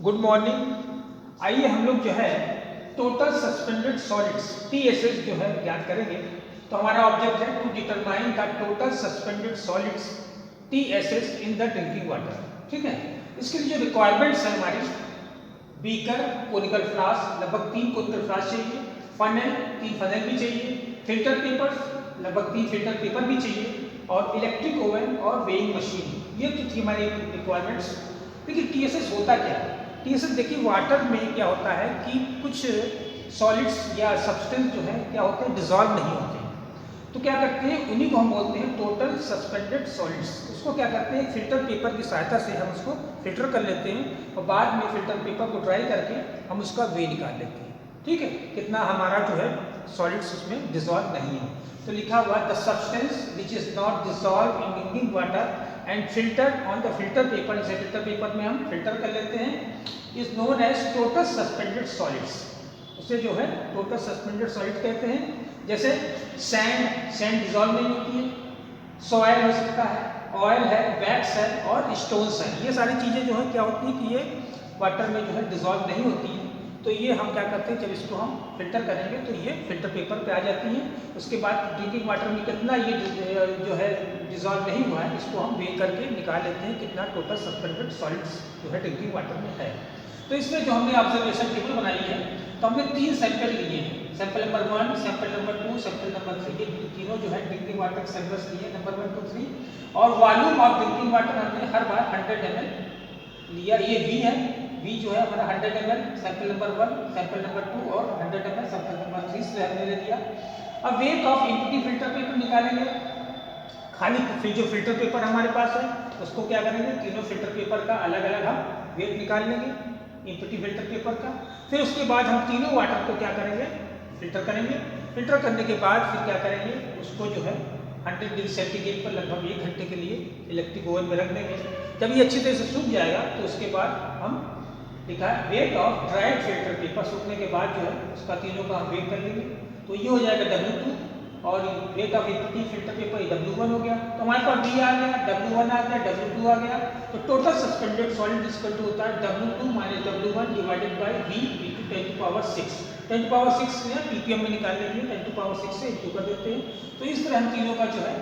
Good morning. आइए हम लोग जो है टोटल सस्पेंडेड सॉलिड्स TSS जो है ज्ञात करेंगे। तो हमारा ऑब्जेक्ट है to determine the total suspended solids TSS in the drinking water. ठीक है, इसके लिए जो रिक्वायरमेंट्स है हमारी, बीकर, कोनिकल फ्लास्क लगभग 3 कोनिकल फ्लास्क चाहिए, फनेल 3 फनेल भी चाहिए, फिल्टर पेपर्स लगभग 3 फिल्टर पेपर भी चाहिए, और इलेक्ट्रिक ओवन और वेइंग मशीन। ये तो थी हमारी रिक्वायरमेंट्स। देखिए TSS होता क्या है। TSS देखिए वाटर में क्या होता है कि कुछ सॉलिड्स या सब्सटेंस जो है क्या होते हैं, डिजॉल्व नहीं होते हैं। तो क्या करते हैं, उन्हीं को हम बोलते हैं टोटल सस्पेंडेड सॉलिड्स। उसको क्या करते हैं, फिल्टर पेपर की सहायता से हम उसको फिल्टर कर लेते हैं और बाद में फिल्टर पेपर को ड्राई करके हम उसका वे निकाल लेते हैं। ठीक है, कितना हमारा जो है सॉलिड्स उसमें डिजॉल्व नहीं है। तो लिखा हुआ the substance which is not dissolve in drinking water and filtered on the filter paper, इसे फिल्टर पेपर में हम फिल्टर कर लेते हैं, is known as total suspended solids. उसे जो है टोटल सस्पेंडेड सॉलिड कहते हैं। जैसे सैंड डिजॉल्व नहीं होती है, सॉयल हो सकता है, ऑयल है, वैक्स है और स्टोन्स है। ये सारी चीज़ें जो है क्या होती है कि ये वाटर में जो है डिजॉल्व नहीं होती है। तो ये हम क्या करते हैं, जब इसको हम फिल्टर करेंगे तो ये फिल्टर पेपर पे आ जाती हैं। उसके बाद ड्रिंकिंग वाटर में कितना ये जो है डिजॉल्व नहीं हुआ है, इसको हम वे करके निकाल लेते हैं कितना टोटल सस्पेंडेड सॉलिड्स जो है ड्रिंकिंग वाटर में है। तो इसमें जो हमने ऑब्जर्वेशन टेबल बनाई है, तो हमने 3 सैंपल लिए हैं। Sample number 1, sample number 2, sample number 3। ये तीनों जो है ड्रिंकिंग वाटर सैंपल्स लिए, नंबर 1, 2, 3। और वॉल्यूम ऑफ ड्रिंकिंग वाटर हमने हर बार 100 ml लिया। ये V है, V जो है हमारा 100 ml sample number 1, sample number 2 और 100 ml सैंपल नंबर 3 से हमने ले लिया। अब weight of empty filter paper निकालेंगे। खाली जो फिल्टर पेपर हमारे पास है उसको क्या करेंगे, तीनों फिल्टर पेपर का अलग अलग हम वेट निकाल लेंगे एम्प्टी फिल्टर पेपर का। फिर उसके बाद हम तीनों वाटर को क्या करेंगे, फिल्टर करेंगे। फिल्टर करने के बाद फिर क्या करेंगे, उसको जो है 100 डिग्री सेंटीग्रेड पर लगभग 1 घंटे के लिए इलेक्ट्रिक ओवन में रख देंगे। जब ये अच्छी तरह से सूख जाएगा तो उसके बाद हम लिखा है weight of dried filter paper. सूखने के बाद जो है उसका तीनों का हम वेट कर लेंगे। तो ये हो जाएगा W2 और weight of empty filter paper W1 हो गया। तो हमारे पास V आ गया, W1 आ गया, W2 आ गया। तो total suspended solid equal to होता है W2 minus W1 divided by V × 10⁶। 10⁶ में ppm में निकाल लेंगे, 10⁶ से इंटू कर देते हैं। तो इस तरह हम तीनों का जो है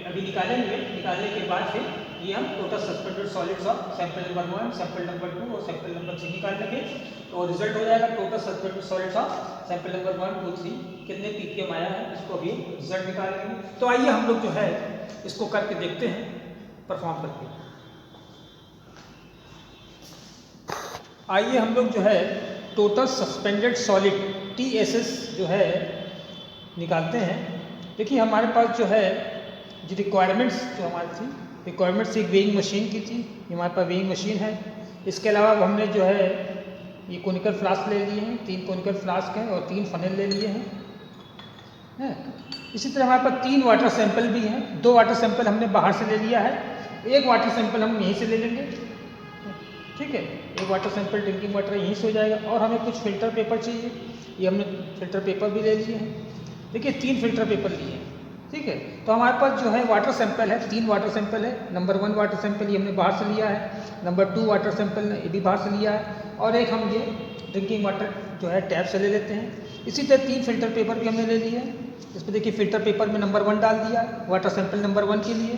अभी निकालेंगे। निकालने के बाद फिर ये हम total suspended solids of sample number 1, sample number 2 और सैंपल नंबर 3 निकाल लेंगे। तो रिजल्ट हो जाएगा total suspended solids of sample number 1, 2, 3 कितने ppm आया है, इसको अभी रिजल्ट निकाल लेंगे। तो आइए हम लोग जो है इसको करके देखते हैं, परफॉर्म करके। आइए हम लोग जो है टोटल सस्पेंडेड सॉलिड TSS जो है निकालते हैं। देखिए हमारे पास जो है जो रिक्वायरमेंट्स जो हमारी थी, रिक्वायरमेंट्स एक वेइंग मशीन की थी। ये हमारे पास वेइंग मशीन है। इसके अलावा हमने जो है ये कोनिकल फ्लास्क ले लिए हैं, 3 कोनिकल फ्लास्क हैं और 3 फनेल ले लिए हैं। इसी तरह हमारे पास 3 वाटर सैंपल भी हैं। 2 वाटर सैंपल हमने बाहर से ले लिया है, 1 वाटर सैंपल हम यहीं से ले लेंगे। ठीक है, 1 वाटर सैंपल ड्रिंकिंग वाटर यहीं से हो जाएगा। और हमें कुछ फिल्टर पेपर चाहिए, ये हमने फिल्टर पेपर भी ले लिए हैं। देखिए 3 फिल्टर पेपर लिए हैं। ठीक है, तो हमारे पास जो है वाटर सैंपल है, 3 वाटर सैंपल है। नंबर 1 वाटर सैंपल ये हमने बाहर से लिया है, नंबर 2 वाटर सैंपल ये भी बाहर से लिया है, और एक हम ये ड्रिंकिंग वाटर जो है टैप से ले लेते हैं। इसी तरह 3 फिल्टर पेपर भी हमने ले लिए हैं। इसमें देखिए फिल्टर पेपर में नंबर 1 डाल दिया वाटर सैंपल नंबर 1 के लिए,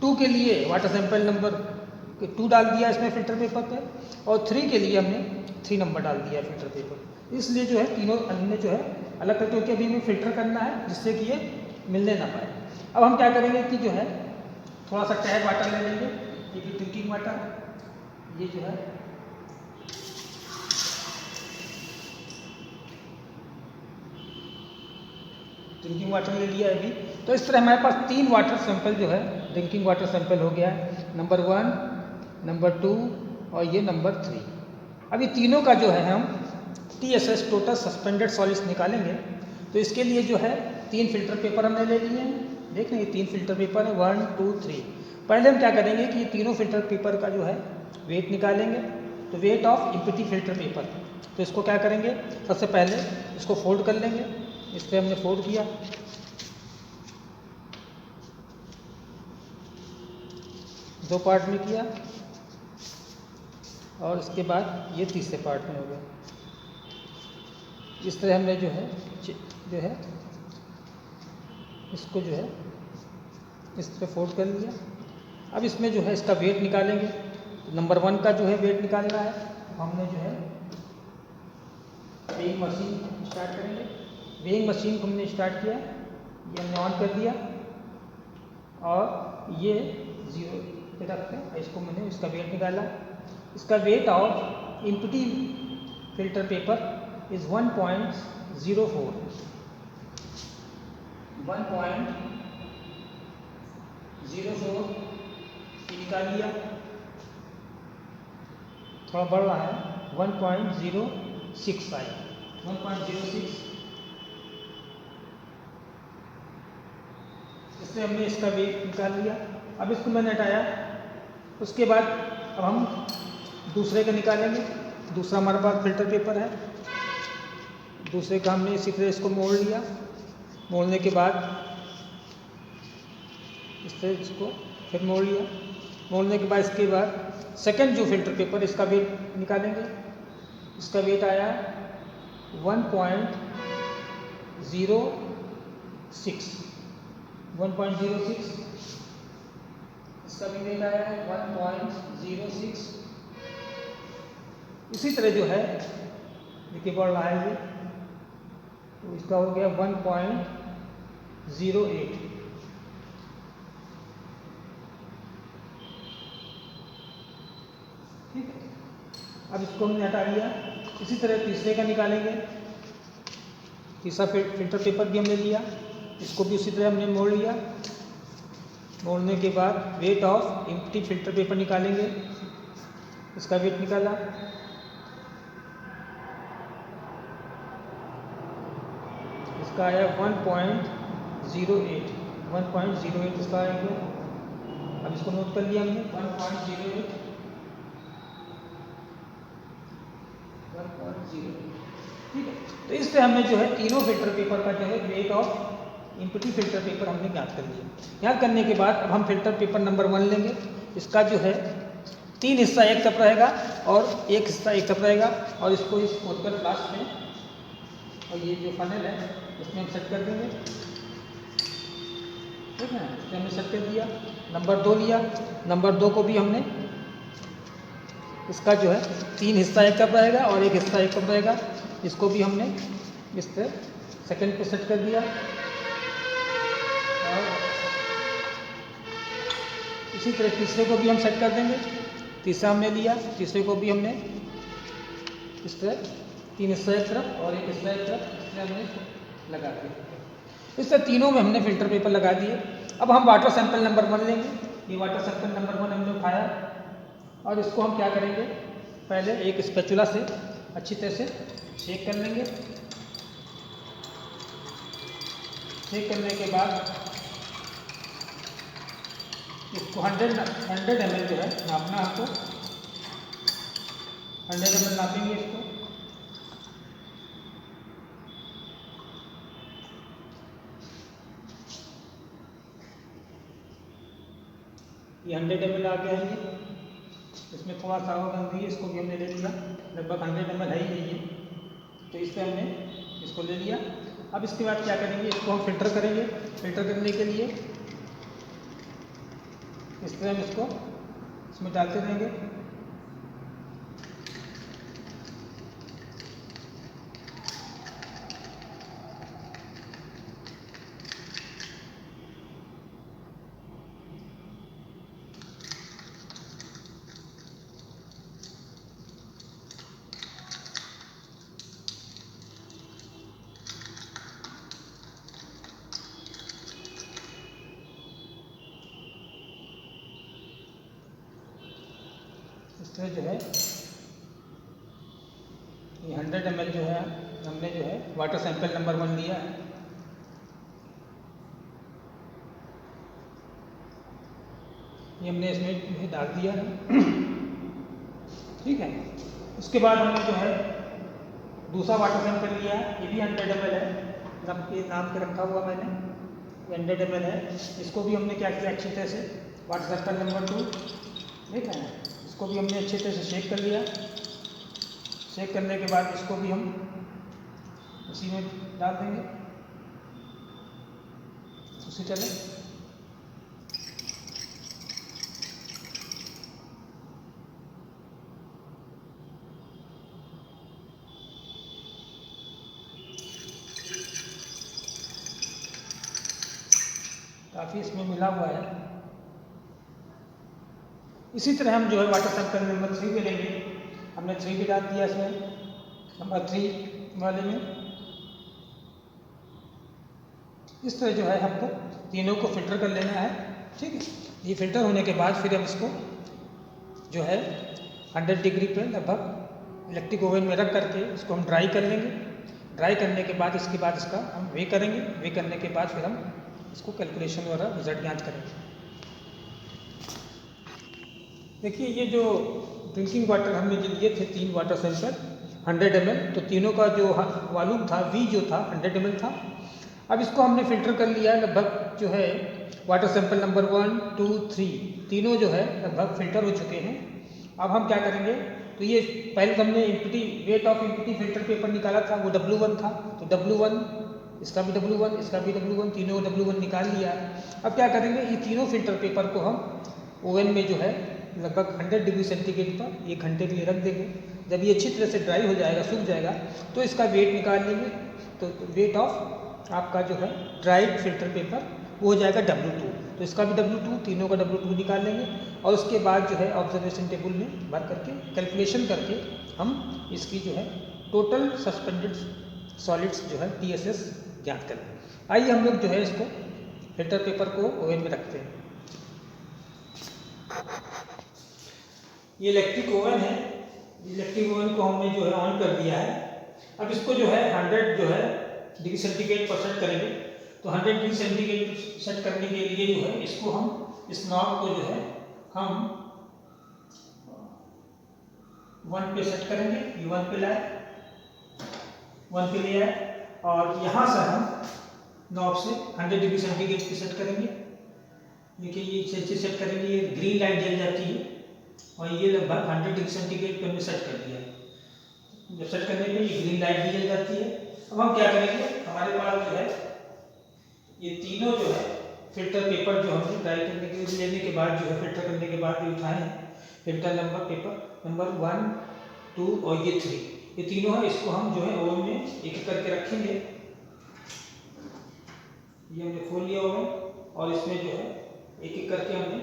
2 के लिए वाटर सैंपल नंबर 2 डाल दिया इसमें फिल्टर पेपर पे, और 3 के लिए हमने 3 नंबर डाल दिया फिल्टर पेपर। इसलिए जो है तीनों हमने जो है अलग करके, क्योंकि अभी हमें फिल्टर करना है जिससे कि ये मिलने ना पाए। अब हम क्या करेंगे कि जो है थोड़ा सा टैप वाटर ले लेंगे, ये भी ड्रिंकिंग वाटर, ये जो है ड्रिंकिंग वाटर ले लिया अभी। तो इस तरह हमारे पास 3 वाटर सैंपल जो है ड्रिंकिंग वाटर सैंपल हो गया है, नंबर 1, नंबर 2 और ये नंबर 3। अभी तीनों का जो है हम TSS टोटल सस्पेंडेड सॉलिड्स निकालेंगे। तो इसके लिए जो है 3 फिल्टर पेपर हमने ले लिए हैं। देख रहे हैं 3 फिल्टर पेपर है, 1, 2, 3। पहले हम क्या करेंगे कि ये तीनों फिल्टर पेपर का जो है वेट निकालेंगे। तो weight of empty filter paper, तो इसको क्या करेंगे, सबसे पहले इसको फोल्ड कर लेंगे। इस पर हमने फोल्ड किया, दो पार्ट में किया। और इसके बाद ये तीसरे पार्ट में हो गया। इस तरह हमने जो है इसको जो है इस तरह फोल्ड कर लिया। अब इसमें जो है इसका वेट निकालेंगे। तो नंबर 1 का जो है वेट निकालना है। हमने जो है वेइंग मशीन स्टार्ट करेंगे। वेइंग मशीन को हमने स्टार्ट किया, ये हमने ऑन कर दिया और ये 0 पे रखते हैं। इसको मैंने इसका वेट निकाला। इसका weight of empty filter paper is 1.04 निकाल लिया। थोड़ा बढ़ रहा है 1.06 इससे हमने इसका वेट निकाल लिया। अब इसको मैंने हटाया। उसके बाद अब हम दूसरे का निकालेंगे। दूसरा हमारे पास फिल्टर पेपर है। दूसरे का हमने इसी तरह इसको मोड़ लिया। मोड़ने के बाद इस तरह इसको फिर मोड़ लिया। मोड़ने के बाद इसके बाद सेकंड जो फिल्टर पेपर इसका वेट निकालेंगे। इसका वेट आया 1.06 इसका भी वेट आया है 1.06। इसी तरह जो है देखिए बढ़ रहा है ये, तो इसका हो गया 1.08। ठीक है, अब इसको हमने हटा लिया। इसी तरह तीसरे का निकालेंगे। तीसरा फिल्टर पेपर भी हमने लिया, इसको भी उसी तरह हमने मोड़ लिया। मोड़ने के बाद weight of empty filter paper निकालेंगे। इसका वेट निकाला। इसका आया 1.08 इसका आएगा। अब इसको नोट कर लिया हमने 1.08। ठीक है, तो इस तरह हमने जो है तीनों फिल्टर पेपर का जो है weight of empty filter paper हमने ज्ञात कर लिया। ज्ञात करने के बाद अब हम फिल्टर पेपर नंबर 1 लेंगे। इसका जो है 3 हिस्सा एक तरफ रहेगा और एक हिस्सा एक तरफ रहेगा, और इसको इस खोलकर ग्लास में और ये जो फनल है इसमें हम सेट कर देंगे। ठीक है, इसमें हमने सेट कर दिया। नंबर 2 लिया। नंबर 2 को भी हमने इसका जो है 3 हिस्सा एक तरफ रहेगा और एक हिस्सा एक तरफ रहेगा। इसको भी हमने इस तरह सेकंड पे सेट कर दिया। और इसी तरह तीसरे को भी हम सेट कर देंगे। तीसरा हमने लिया, तीसरे को भी हमने इस तरह 3 हिस्सा एक तरफ और एक हिस्सा एक तरफ इस तरह हमने लगा दिया। इस तरह तीनों में हमने फिल्टर पेपर लगा दिए। अब हम वाटर सैंपल नंबर 1 लेंगे। ये वाटर सैंपल नंबर 1 हमने उठाया और इसको हम क्या करेंगे, पहले एक स्पैचुला से अच्छी तरह से शेक कर लेंगे। शेक करने के बाद इसको 100 ml जो है नापना आपको। 100 ml नापेंगे इसको। ये 100 ml आ गया है। ये इसमें थोड़ा सा और गंदगी, इसको भी हमने ले लिया। लगभग 100 ml है ही नहीं है, तो इस पर हमने इसको ले लिया। अब इसके बाद क्या करेंगे, इसको हम फिल्टर करेंगे। फिल्टर करने के लिए इस तरह हम इसको इसमें डालते रहेंगे। इस तरह जो है ये 100 ml जो है हमने जो है वाटर सैंपल नंबर 1 लिया है। ये हमने इसमें डाल दिया है। ठीक है, उसके बाद हमने जो है दूसरा वाटर सैंपल लिया है। ये भी 100 ml है, नाम के रखा हुआ मैंने। 100 ml है। इसको भी हमने क्या किया, अच्छी तरह से वाटर सैंपल नंबर 2 ठीक है इसको भी हमने अच्छे तरह से शेक कर लिया। शेक करने के बाद इसको भी हम उसी में डाल देंगे उसी तरह। काफ़ी इसमें मिला हुआ है। इसी तरह हम जो है वाटर सैंपल नंबर 3 पे लेंगे। हमने 3 भी डाल दिया इसमें, नंबर 3 वाले में। इस तरह जो है हमको तीनों को फिल्टर कर लेना है, ठीक है। ये फिल्टर होने के बाद फिर हम इसको जो है 100 डिग्री पे लगभग इलेक्ट्रिक ओवन में रख करके इसको हम ड्राई कर लेंगे। ड्राई करने के बाद इसके बाद इसका हम वे करेंगे। वे करने के बाद फिर हम इसको कैलकुलेशन वगैरह रिजल्ट ज्ञात करेंगे। देखिए ये जो ड्रिंकिंग वाटर हमने जो लिए थे 3 वाटर सैंपल 100 ml, तो तीनों का जो वॉल्यूम था V जो था 100 ml था। अब इसको हमने फिल्टर कर लिया है लगभग जो है वाटर सैंपल नंबर 1, 2, 3 तीनों जो है लगभग फिल्टर हो चुके हैं। अब हम क्या करेंगे, तो ये पहले तो हमने empty weight of empty filter paper निकाला था, वो W1 था। तो W1 इसका भी W1 इसका भी W1 तीनों W1 निकाल लिया। अब क्या करेंगे, ये तीनों फिल्टर पेपर को हम ओवन में जो है लगभग 100 डिग्री सेंटीग्रेड पर 1 घंटे के लिए रख देंगे। जब ये अच्छी तरह से ड्राई हो जाएगा, सूख जाएगा, तो इसका वेट निकाल लेंगे। तो वेट ऑफ आपका जो है ड्राइड फिल्टर पेपर वो हो जाएगा W2। तो इसका भी W2 तीनों का W2 निकाल लेंगे और उसके बाद जो है ऑब्जर्वेशन टेबल में भर करके कैलकुलेशन करके हम इसकी जो है टोटल सस्पेंडेड सॉलिड्स जो है TSS ज्ञात करेंगे। आइए हम लोग जो है इसको फिल्टर पेपर को ओवन में रखते हैं। ये इलेक्ट्रिक ओवन है। इलेक्ट्रिक ओवन को हमने जो है ऑन कर दिया है। अब इसको जो है 100 जो है डिग्री सेंटीग्रेड पर सेट करेंगे। तो 100 डिग्री सेंटीग्रेड सेट करने के लिए जो है इसको हम इस नॉब को जो है हम 1 पे सेट करेंगे। ये 1 पे लाए, 1 पे ले आए और यहाँ से हम नॉब से 100 डिग्री सेंटीग्रेड पे सेट करेंगे। देखिए ये जैसे सेट करेंगे ये ग्रीन लाइट जल जाती है और ये लगभग 100 डिग्री सेंटीग्रेड पे हमने सेट कर दिया। जब सेट करने पे ये ग्रीन लाइट भी जल जाती है। अब हम क्या करेंगे, हमारे पास जो है ये तीनों जो है फिल्टर पेपर जो हमने ड्राई करने के लिए लेने के बाद जो है फिल्टर करने के बाद ये उठाए हैं, फिल्टर नंबर पेपर नंबर 1, 2 और ये 3 ये तीनों है। इसको हम जो है ओवन में एक एक करके रखेंगे। ये हमने खोल लिया ओवन और इसमें जो है एक एक करके हमने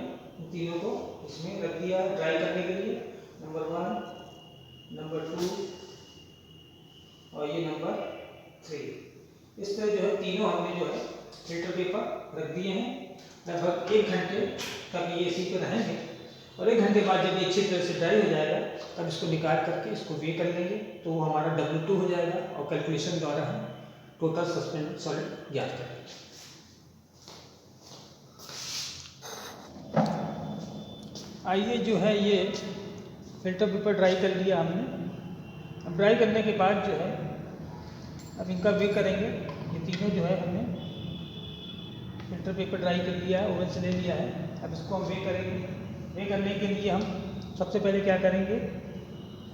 तीनों को इसमें रख दिया ड्राई करने के लिए। नंबर 1, नंबर 2 और ये नंबर 3। इस तरह जो है तीनों हमने जो है फिल्टर पेपर रख दिए हैं। लगभग 1 घंटे तक ये इसी पे रहेंगे और 1 घंटे बाद जब ये अच्छी तरह से ड्राई हो जाएगा तब इसको निकाल करके इसको वे कर लेंगे। तो वो हमारा W2 हो जाएगा और कैलकुलेशन द्वारा हम टोटल सस्पेंडेड सॉलिड ज्ञात करेंगे। आइए जो है ये फिल्टर पेपर ड्राई कर लिया हमने। अब ड्राई करने के बाद जो है अब इनका वे करेंगे। ये तीनों जो है हमने फिल्टर पेपर ड्राई कर लिया है, ओवन से ले लिया है। अब इसको हम वे करेंगे। वे करने के लिए हम सबसे पहले क्या करेंगे,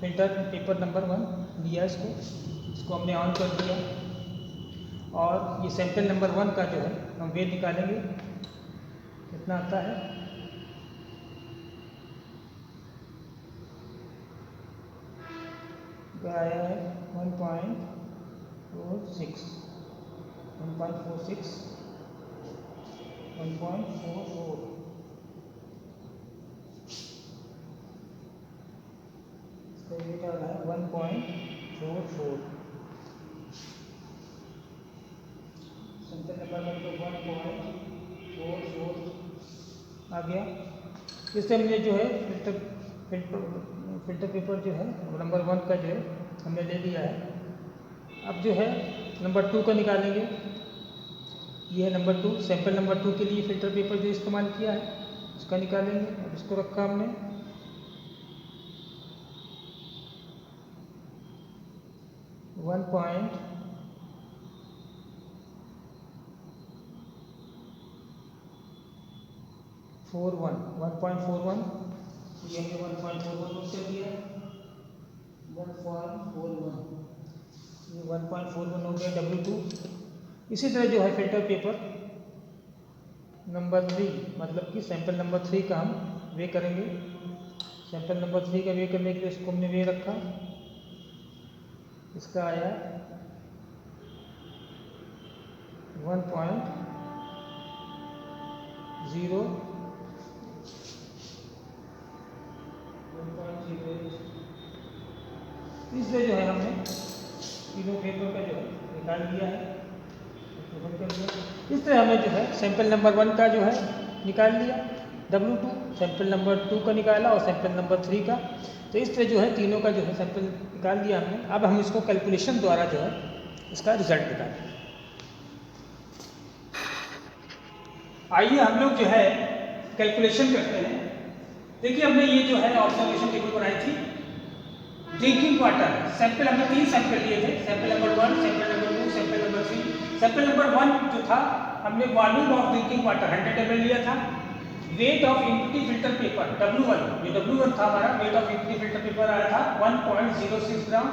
फिल्टर पेपर नंबर 1 लिया इसको हमने ऑन कर दिया और ये सैंपल नंबर 1 का जो है हम वे निकालेंगे कितना आता है। आया है 1.46 1.44 इसका वेट आ रहा है 1.44। सेंटर नंबर 1.44 आ गया। इससे हमने जो है फिल्टर पेपर जो है नंबर 1 का जो है हमने ले लिया है। अब जो है नंबर 2 का निकालेंगे। ये है नंबर 2, सैंपल नंबर 2 के लिए फिल्टर पेपर जो इस्तेमाल किया है उसका निकालेंगे। अब इसको रखा हमने 1.41 ये हमने 1.41 नोट कर दिया है, 1.41, ये 1.41 हो गया W2। इसी तरह जो है फिल्टर पेपर नंबर 3 मतलब कि सैंपल नंबर 3 का हम वे करेंगे। सैंपल नंबर 3 का वे करने के लिए इसको हमने वे रखा, इसका आया 1.0, इसलिए जो है हमने तीनों पेपर का जो है निकाल लिया है, बंद कर दिया। इस तरह हमने जो है सैंपल नंबर 1 का जो है निकाल लिया W2, सैंपल नंबर 2 का निकाला और सैंपल नंबर 3 का। तो इस तरह जो है तीनों का जो है सैंपल निकाल दिया हमने। अब हम इसको कैलकुलेशन द्वारा जो है इसका रिजल्ट निकालें। आइए हम लोग जो है कैलकुलेशन करते हैं। देखिए हमने ये जो है ऑब्जर्वेशन टेबल बनाई थी। ड्रिंकिंग वाटर सैंपल हमने 3 सैंपल लिए थे, sample number 1, sample number 2, sample number 3। Sample number 1 जो था हमने volume of drinking water 100 ml लिया था। Weight of empty filter paper W1, जो W1 था हमारा weight of empty filter paper आया था 1.06 ग्राम।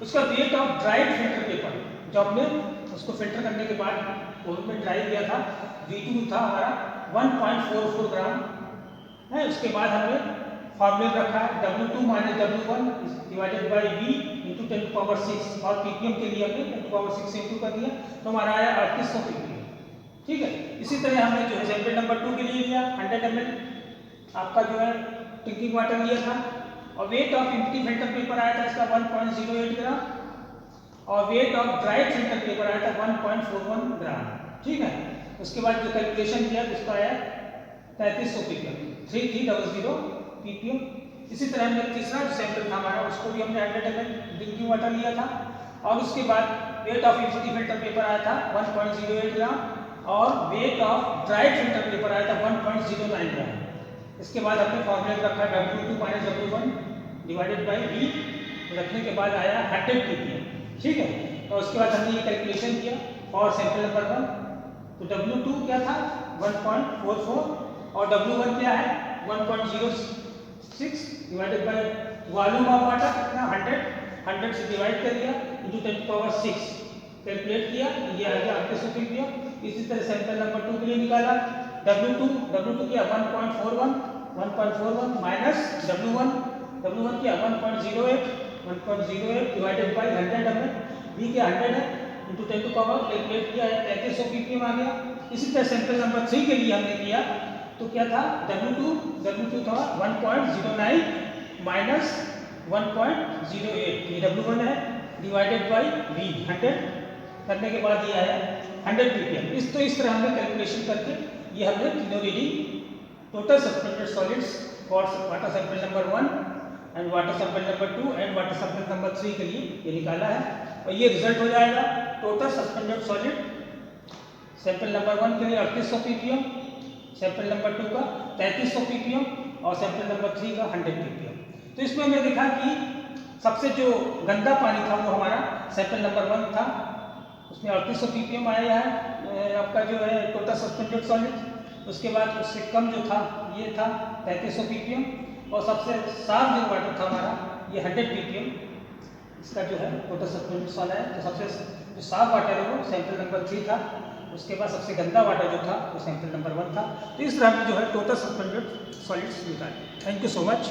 उसका weight of dried filter paper जो हमने उसको फिल्टर करने के बाद ओवन में ड्राई किया था V2 था हमारा 1.44 ग्राम है। उसके बाद हमने फॉर्मूला रखा है W2 minus W1 divided by V into 10⁻6 और ppm के लिए हमने 10⁻6 से इंटू कर दिया तो हमारा आया 3800 ppm। ठीक है, इसी तरह हमने जो है सैंपल नंबर 2 के लिए लिया 100 ml आपका जो है ड्रिंकिंग वाटर लिया था और weight of empty filter paper आया था इसका 1.08 ग्राम और weight of dried filter paper आया था 1.41 ग्राम। ठीक है, उसके बाद जो कैलकुलेशन किया उसका आया 3300 ppm 3300 ppm। इसी तरह हमने तीसरा सैंपल था हमारा उसको भी हमने 100 ml ड्रिंकिंग वाटर लिया था और उसके बाद weight of empty filter paper आया था 1.08 ग्राम और weight of dried filter paper आया था 1.09 ग्राम। इसके बाद हमने फॉर्मूला रखा W2 minus W1 divided by V रखने के बाद आया 100 ppm। ठीक है, तो उसके बाद हमने ये कैलकुलेशन किया और सैंपल नंबर 1 तो W2 क्या था 1.44 और W1 क्या है 1.06 divided by volume of water कितना 100 से डिवाइड कर दिया इंटू 10⁻6 कैलकुलेट किया ये आ गया 3800 ppm। इसी तरह सैंपल नंबर 2 के लिए निकाला W2 किया 1.41 माइनस W1 किया 1.08 डिवाइडेड बाई 100 ml V क्या 100 है इंटू 10 टू पावर कैलकुलेट किया 3300 ppm आ गया। इसी तरह सैंपल नंबर 3 के लिए हमने किया तो क्या था W2 था 1.09 माइनस 1.08 ये W1 है डिवाइडेड बाई V 100 करने के बाद ये आया 100 ppm। इस तरह हमने कैलकुलेशन करके ये हमने तीनों reading total suspended solids for water sample number 1 and water sample number 2 and water sample number 3 के लिए ये निकाला है और ये रिजल्ट हो जाएगा total suspended solid sample number 1 के लिए 3800 ppm, सैंपल नंबर 2 का 3300 ppm और सैंपल नंबर 3 का 100 ppm। तो इसमें हमने देखा कि सबसे जो गंदा पानी था वो हमारा सैंपल नंबर 1 था, उसमें 3800 ppm आया है आपका जो है टोटल सस्पेंडेड सॉलिड। उसके बाद उससे कम जो था ये था 3300 ppm और सबसे साफ जो वाटर था हमारा ये 100 ppm इसका जो है टोटल सस्पेंडेड सॉलिड है। तो सबसे जो साफ वाटर है वो सैंपल नंबर 3 था, उसके बाद सबसे गंदा वाटर जो था वो सैंपल नंबर 1 था। तो इस तरह हमने जो है टोटल सस्पेंडेड सॉलिड्स निकाले। Thank you so much.